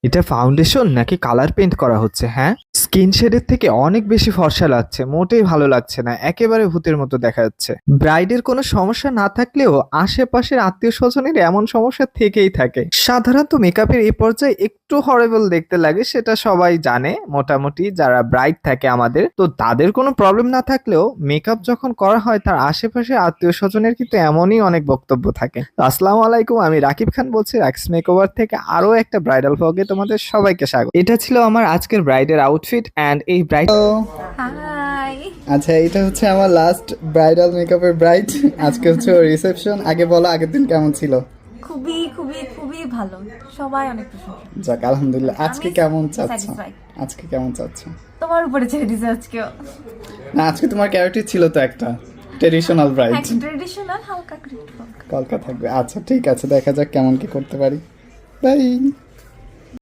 এটা ফাউন্ডেশন নাকি colour paint করা হচ্ছে? হ্যাঁ, স্কিন শেডের থেকে অনেক বেশি ফর্সা লাগছে, মোটেই ভালো লাগছে না, একেবারে ভূতের মতো দেখা যাচ্ছে। ব্রাইডের কোনো সমস্যা না থাকলেও আশেপাশের আত্মীয় স্বজনের এমন সমস্যা থেকেই থাকে। সাধারণত মেকআপের এই পর্যায়ে একটু হরেবল দেখতে লাগে, সেটা সবাই জানে। মোটামুটি যারা ব্রাইড থাকে আমাদের, তো তাদের কোনো প্রবলেম না থাকলেও মেকআপ যখন করা হয় তার আশেপাশে আত্মীয় স্বজনের কিন্তু এমনই অনেক বক্তব্য থাকে। তো আসসালামু আলাইকুম, আমি রাকিব খান বলছি রাকিস মেকওভার থেকে। আরো একটা ব্রাইডাল ভ্লগে তোমাদের সবাইকে স্বাগত। এটা ছিল আমার আজকের ব্রাইডের আউটফিট এন্ড এই ব্রাইড। হাই। আচ্ছা, এটা হচ্ছে আমার লাস্ট ব্রাইডাল মেকআপের ব্রাইড। আজকে হচ্ছে ওর রিসেপশন। আগে বলো, আগের দিন কেমন ছিল? খুবই খুবই খুবই ভালো, সবাই অনেক প্রশংসা। যাক, আলহামদুলিল্লাহ। আজকে আমি কেমন চাচ্ছ? satisfied। আজকে কেমন চাচ্ছ? তোমার উপরে ছেড়ে দিছে আজকেও। না, আজকে তোমার ক্যারেক্টার ছিল তো একটা ট্রেডিশনাল ব্রাইড। হ্যাঁ, ট্রেডিশনাল হালকা করে একটু হালকা। কলকা থাকবে। আচ্ছা ঠিক আছে, দেখা যাক কেমন কি করতে পারি। বাই।